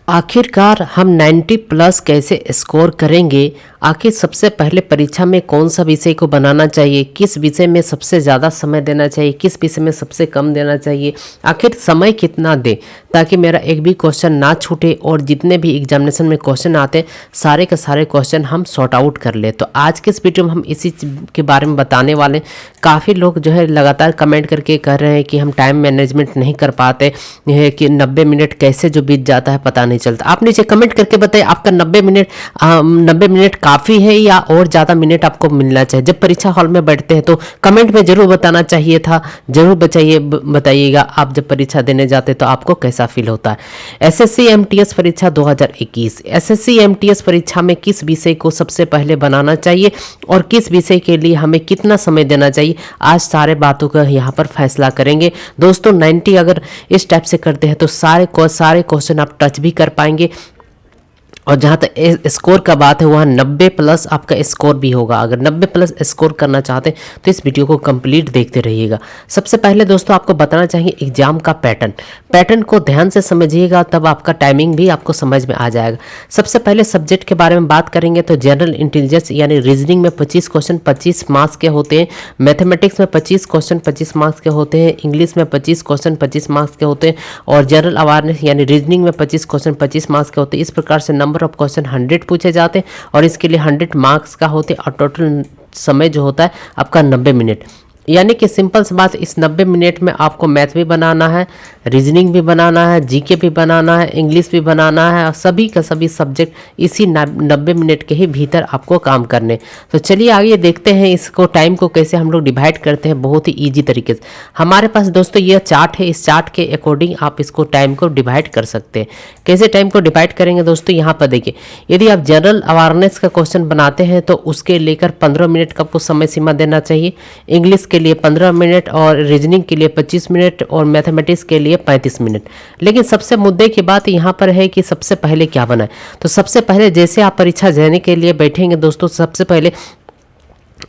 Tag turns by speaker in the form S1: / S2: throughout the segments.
S1: आखिरकार हम 90 प्लस कैसे स्कोर करेंगे। आखिर सबसे पहले परीक्षा में कौन सा विषय को बनाना चाहिए, किस विषय में सबसे ज़्यादा समय देना चाहिए, किस विषय में सबसे कम देना चाहिए, आखिर समय कितना दे ताकि मेरा एक भी क्वेश्चन ना छूटे और जितने भी एग्जामिनेशन में क्वेश्चन आते सारे के सारे क्वेश्चन हम सॉर्ट आउट कर ले। तो आज के इस वीडियो में हम इसी के बारे में बताने वाले। काफ़ी लोग जो है लगातार कमेंट करके कह रहे हैं कि हम टाइम मैनेजमेंट नहीं कर पाते हैं, कि 90 मिनट कैसे जो बीत जाता है पता नहीं चलता। आप नीचे कमेंट करके बताइए आपका 90 मिनट काफ़ी है या और ज़्यादा मिनट आपको मिलना चाहिए। जब परीक्षा हॉल में बैठते हैं तो कमेंट में जरूर बताना चाहिए था। जरूर बताइएगा आप जब परीक्षा देने जाते तो आपको कैसा फील होता है। एसएससी एमटीएस परीक्षा 2021, एसएससी एमटीएस परीक्षा में किस विषय को सबसे पहले बनाना चाहिए और किस विषय के लिए हमें कितना समय देना चाहिए, आज सारे बातों का यहाँ पर फैसला करेंगे। दोस्तों 90 अगर इस टाइप से करते हैं तो सारे क्वेश्चन आप टच भी कर पाएंगे। और जहाँ तक स्कोर का बात है वहाँ 90 प्लस आपका स्कोर भी होगा। अगर 90 प्लस स्कोर करना चाहते हैं तो इस वीडियो को कंप्लीट देखते रहिएगा। सबसे पहले दोस्तों आपको बताना चाहिए एग्जाम का पैटर्न को ध्यान से समझिएगा, तब आपका टाइमिंग भी आपको समझ में आ जाएगा। सबसे पहले सब्जेक्ट के बारे में बात करेंगे तो जनरल इंटेलिजेंस यानी रीजनिंग में 25 क्वेश्चन 25 मार्क्स के होते हैं, मैथमेटिक्स में 25 क्वेश्चन 25 मार्क्स के होते हैं, इंग्लिश में 25 क्वेश्चन 25 मार्क्स के होते हैं और जनरल अवेयरनेस यानी रीजनिंग में 25 क्वेश्चन 25 मार्क्स के होते हैं। इस प्रकार से नंबर ऑफ क्वेश्चन 100 पूछे जाते हैं और इसके लिए 100 मार्क्स का होते हैं और टोटल समय जो होता है आपका 90 मिनट। यानी कि सिंपल सी बात, इस 90 मिनट में आपको मैथ भी बनाना है, रीजनिंग भी बनाना है, जीके भी बनाना है, इंग्लिश भी बनाना है और सभी का सभी सब्जेक्ट इसी 90 मिनट के ही भीतर आपको काम करने। तो चलिए आगे देखते हैं इसको टाइम को कैसे हम लोग डिवाइड करते हैं बहुत ही ईजी तरीके से। हमारे पास दोस्तों ये चार्ट है, इस चार्ट के अकॉर्डिंग आप इसको टाइम को डिवाइड कर सकते हैं। कैसे टाइम को डिवाइड करेंगे दोस्तों, यहाँ पर देखिए, यदि आप जनरल अवेयरनेस का क्वेश्चन बनाते हैं तो उसके लेकर 15 मिनट का आपको समय सीमा देना चाहिए, इंग्लिश के लिए 15 मिनट और रीजनिंग के लिए 25 मिनट और मैथमेटिक्स के लिए 35 मिनट। लेकिन सबसे मुद्दे की बात यहाँ पर है कि सबसे पहले क्या बनाए। तो सबसे पहले जैसे आप परीक्षा देने के लिए बैठेंगे दोस्तों, सबसे पहले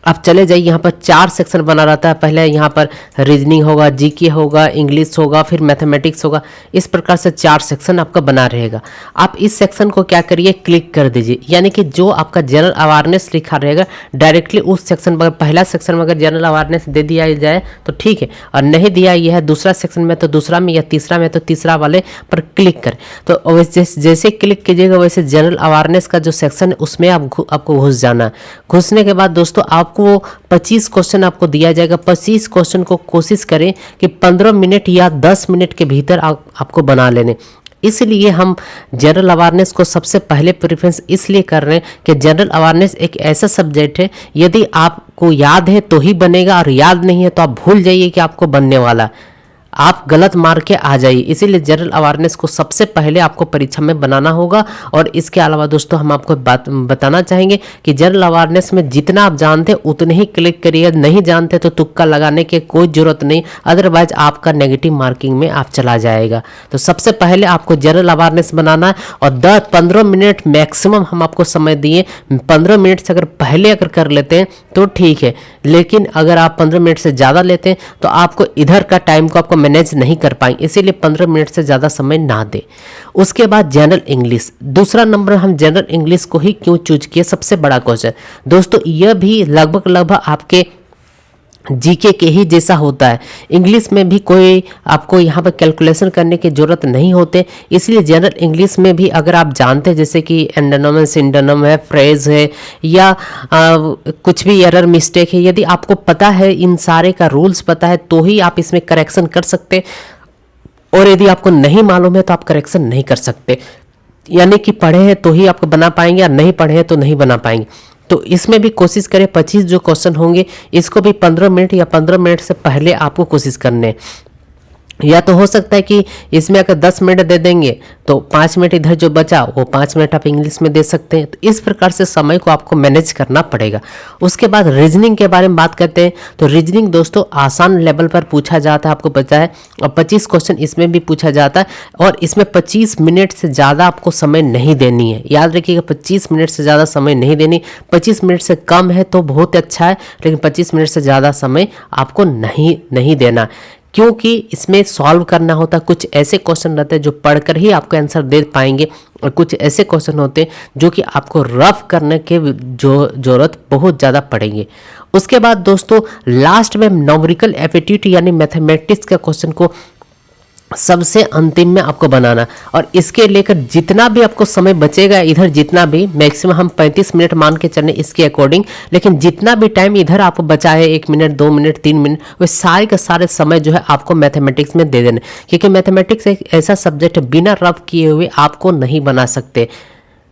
S1: आप चले जाइए, यहाँ पर 4 सेक्शन बना रहता है। पहले यहाँ पर रीजनिंग होगा, जीके होगा, इंग्लिश होगा, फिर मैथमेटिक्स होगा। इस प्रकार से 4 सेक्शन आपका बना रहेगा। आप इस सेक्शन को क्या करिए, क्लिक कर दीजिए, यानी कि जो आपका जनरल अवेयरनेस लिखा रहेगा डायरेक्टली उस सेक्शन पर, पहला सेक्शन में अगर जनरल अवेयरनेस दे दिया जाए तो ठीक है, और नहीं दिया यह है दूसरा सेक्शन में तो दूसरा में, या तीसरा में तो तीसरा वाले पर क्लिक करें। तो जैसे क्लिक कीजिएगा वैसे जनरल अवेयरनेस का जो सेक्शन है उसमें आपको घुस जाना है। घुसने के बाद दोस्तों आपको 25 क्वेश्चन आपको दिया जाएगा। 25 क्वेश्चन को कोशिश करें कि 15 मिनट या 10 मिनट के भीतर आपको बना लेने। इसलिए हम जनरल अवेयरनेस को सबसे पहले प्रेफरेंस इसलिए कर रहे हैं कि जनरल अवेयरनेस एक ऐसा सब्जेक्ट है, यदि आपको याद है तो ही बनेगा और याद नहीं है तो आप भूल जाइए कि आपको बनने वाला, आप गलत मार के आ जाइए। इसीलिए जनरल अवेयरनेस को सबसे पहले आपको परीक्षा में बनाना होगा। और इसके अलावा दोस्तों हम आपको बताना चाहेंगे कि जनरल अवेयरनेस में जितना आप जानते हैं उतने ही क्लिक करिए, नहीं जानते तो तुक्का लगाने की कोई जरूरत नहीं, अदरवाइज आपका नेगेटिव मार्किंग में आप चला जाएगा। तो सबसे पहले आपको जनरल अवेयरनेस बनाना है और 10-15 मिनट मैक्सिमम हम आपको समय दिए। 15 मिनट से अगर पहले अगर कर लेते हैं तो ठीक है, लेकिन अगर आप 15 मिनट से ज़्यादा लेते हैं तो आपको इधर का टाइम को आपको मैनेज नहीं कर पाएंगे, इसीलिए 15 मिनट से ज़्यादा समय ना दें। उसके बाद जनरल इंग्लिश, दूसरा नंबर हम जनरल इंग्लिश को ही क्यों चूज किए, सबसे बड़ा क्वेश्चन दोस्तों यह भी लगभग आपके जीके के ही जैसा होता है। इंग्लिश में भी कोई आपको यहाँ पर कैलकुलेशन करने की ज़रूरत नहीं होते, इसलिए जनरल इंग्लिश में भी अगर आप जानते हैं जैसे कि एंडोनम है, सिंडोनम है, फ्रेज है या कुछ भी एरर मिस्टेक है, यदि आपको पता है, इन सारे का रूल्स पता है तो ही आप इसमें करेक्शन कर सकते, और यदि आपको नहीं मालूम है तो आप करेक्शन नहीं कर सकते। यानी कि पढ़े हैं तो ही आपको बना पाएंगे और नहीं पढ़े हैं तो नहीं बना पाएंगे। तो इसमें भी कोशिश करें 25 जो क्वेश्चन होंगे इसको भी 15 मिनट या 15 मिनट से पहले आपको कोशिश करने। या तो हो सकता है कि इसमें अगर 10 मिनट दे देंगे तो 5 मिनट इधर जो बचा वो 5 मिनट आप इंग्लिश में दे सकते हैं। तो इस प्रकार से समय को आपको मैनेज करना पड़ेगा। उसके बाद रीजनिंग के बारे में बात करते हैं तो रीजनिंग दोस्तों आसान लेवल पर पूछा जाता है, आपको पता है, और 25 क्वेश्चन इसमें भी पूछा जाता है और इसमें 25 मिनट से ज़्यादा आपको समय नहीं देनी है। याद रखिएगा 25 मिनट से ज़्यादा समय नहीं देनी। 25 मिनट से कम है तो बहुत अच्छा है, लेकिन 25 मिनट से ज़्यादा समय आपको नहीं देना। क्योंकि इसमें सॉल्व करना होता है। कुछ ऐसे क्वेश्चन रहते हैं जो पढ़कर ही आपको आंसर दे पाएंगे और कुछ ऐसे क्वेश्चन होते हैं जो कि आपको रफ करने के जो ज़रूरत बहुत ज़्यादा पड़ेंगे। उसके बाद दोस्तों लास्ट में न्यूमेरिकल एप्टीट्यूड यानी मैथमेटिक्स का क्वेश्चन को सबसे अंतिम में आपको बनाना, और इसके लेकर जितना भी आपको समय बचेगा इधर, जितना भी मैक्सिमम हम 35 मिनट मान के चलें इसके अकॉर्डिंग, लेकिन जितना भी टाइम इधर आपको बचा है 1 मिनट 2 मिनट 3 मिनट, वो सारे का सारे समय जो है आपको मैथमेटिक्स में दे देना, क्योंकि मैथमेटिक्स एक ऐसा सब्जेक्ट बिना रफ किए हुए आपको नहीं बना सकते,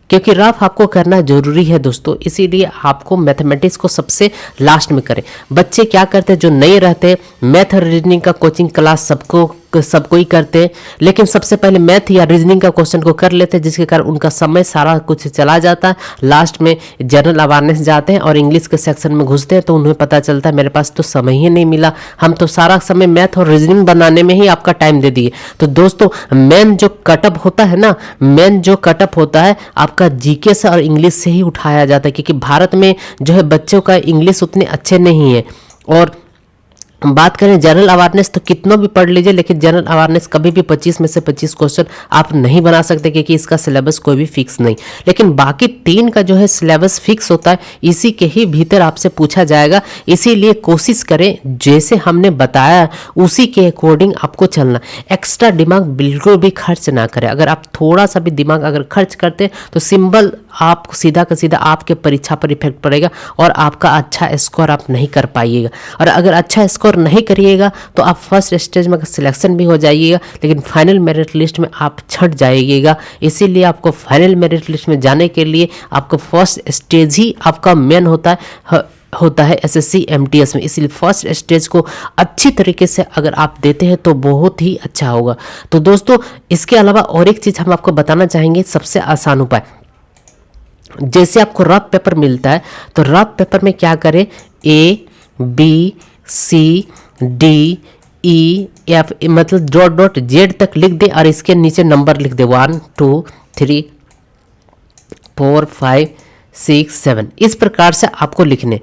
S1: क्योंकि रफ आपको करना जरूरी है दोस्तों। इसीलिए आपको मैथमेटिक्स को सबसे लास्ट में करें। बच्चे क्या करते हैं जो नहीं रहते, मैथ और रीजनिंग का कोचिंग क्लास सब कोई करते हैं, लेकिन सबसे पहले मैथ या रीजनिंग का क्वेश्चन को कर लेते हैं, जिसके कारण उनका समय सारा कुछ चला जाता है। लास्ट में जनरल अवेयरनेस जाते हैं और इंग्लिश के सेक्शन में घुसते हैं तो उन्हें पता चलता है मेरे पास तो समय ही नहीं मिला, हम तो सारा समय मैथ और रीजनिंग बनाने में ही आपका टाइम दे दिए। तो दोस्तों मेन जो कटअप होता है ना, मेन जो कटअप होता है आपका जीके से और इंग्लिश से ही उठाया जाता है, क्योंकि भारत में जो है बच्चों का इंग्लिश उतने अच्छे नहीं है। और बात करें जनरल अवेयरनेस तो कितनों भी पढ़ लीजिए, लेकिन जनरल अवेयरनेस कभी भी 25 में से 25 क्वेश्चन आप नहीं बना सकते, क्योंकि इसका सिलेबस कोई भी फिक्स नहीं। लेकिन बाकी 3 का जो है सिलेबस फिक्स होता है, इसी के ही भीतर आपसे पूछा जाएगा। इसीलिए कोशिश करें जैसे हमने बताया उसी के अकॉर्डिंग आपको चलना, एक्स्ट्रा दिमाग बिल्कुल भी खर्च ना करें। अगर आप थोड़ा सा भी दिमाग अगर खर्च करते तो सिंबल आप सीधा का सीधा आपके परीक्षा पर इफेक्ट पड़ेगा और आपका अच्छा स्कोर आप नहीं कर पाइएगा। और अगर अच्छा स्कोर नहीं करिएगा तो आप फर्स्ट स्टेज में सिलेक्शन भी हो जाइएगा, लेकिन फाइनल मेरिट लिस्ट में आप छट जाइएगा। इसीलिए आपको फाइनल मेरिट लिस्ट में जाने के लिए आपको फर्स्ट स्टेज ही आपका मेन होता है एसएससी एमटीएस में। इसलिए फर्स्ट स्टेज को अच्छी तरीके से अगर आप देते हैं तो बहुत ही अच्छा होगा। तो दोस्तों इसके अलावा और एक चीज़ हम आपको बताना चाहेंगे, सबसे आसान उपाय, जैसे आपको रफ पेपर मिलता है तो रफ पेपर में क्या करें, A B C D E F मतलब डॉट डॉट जेड तक लिख दे और इसके नीचे नंबर लिख दे 1 2 3 4 5 6 7, इस प्रकार से आपको लिखने।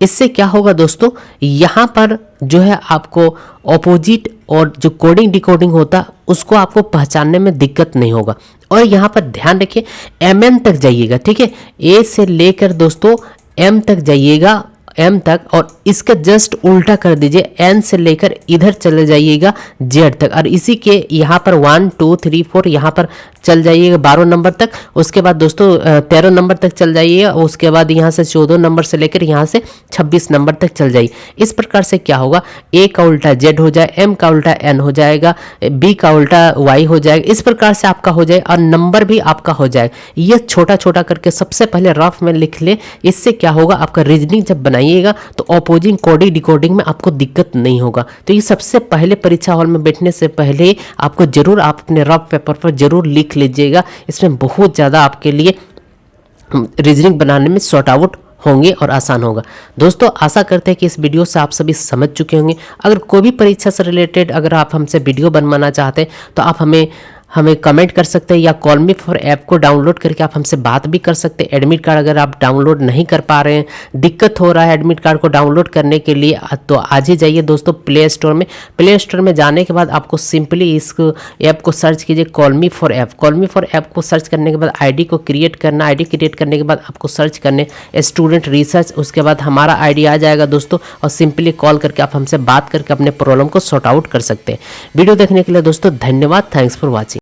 S1: इससे क्या होगा दोस्तों, यहाँ पर जो है आपको ऑपोजिट और जो कोडिंग डिकोडिंग होता उसको आपको पहचानने में दिक्कत नहीं होगा। और यहाँ पर ध्यान रखिए एम तक जाइएगा, ठीक है, ए से लेकर दोस्तों एम तक जाइएगा, एम तक, और इसका जस्ट उल्टा कर दीजिए, एन से लेकर इधर चले जाइएगा जेड तक, और इसी के यहाँ पर 1 2 3 4 यहाँ पर चल जाइएगा 12 नंबर तक। उसके बाद दोस्तों 13 नंबर तक चल जाइएगा, उसके बाद यहाँ से 14 नंबर से लेकर यहाँ से 26 नंबर तक चल जाइए। इस प्रकार से क्या होगा, ए का उल्टा जेड हो जाए, एम का उल्टा एन हो जाएगा, बी का उल्टा वाई हो जाएगा, इस प्रकार से आपका हो जाए और नंबर भी आपका हो जाएगा। ये छोटा छोटा करके सबसे पहले रफ में लिख ले। इससे क्या होगा, आपका रीजनिंग जब बनाइएगा तो अपोजिंग कोडिंग डिकोडिंग में आपको दिक्कत नहीं होगा। तो ये सबसे पहले परीक्षा हॉल में बैठने से पहले आपको जरूर आप अपने रफ पेपर पर जरूर लिख लीजिएगा। इसमें बहुत ज़्यादा आपके लिए रीजनिंग बनाने में सॉर्ट आउट होंगे और आसान होगा। दोस्तों आशा करते हैं कि इस वीडियो से आप सभी समझ चुके होंगे। अगर कोई भी परीक्षा से रिलेटेड अगर आप हमसे वीडियो बनवाना चाहते हैं तो आप हमें कमेंट कर सकते हैं, या कॉल मी फॉर ऐप को डाउनलोड करके आप हमसे बात भी कर सकते हैं। एडमिट कार्ड अगर आप डाउनलोड नहीं कर पा रहे हैं, दिक्कत हो रहा है एडमिट कार्ड को डाउनलोड करने के लिए, तो आज ही जाइए दोस्तों प्ले स्टोर में। प्ले स्टोर में जाने के बाद आपको सिंपली इस ऐप को सर्च कीजिए, call me for app. Call me for app को सर्च करने के बाद आईडी को क्रिएट करना, आईडी क्रिएट करने के बाद आपको सर्च करने स्टूडेंट रिसर्च, उसके बाद हमारा आईडी आ जाएगा दोस्तों, और सिंपली कॉल करके आप हमसे बात करके अपने प्रॉब्लम को सॉर्ट आउट कर सकते हैं। वीडियो देखने के लिए दोस्तों धन्यवाद, थैंक्स फॉर वॉचिंग।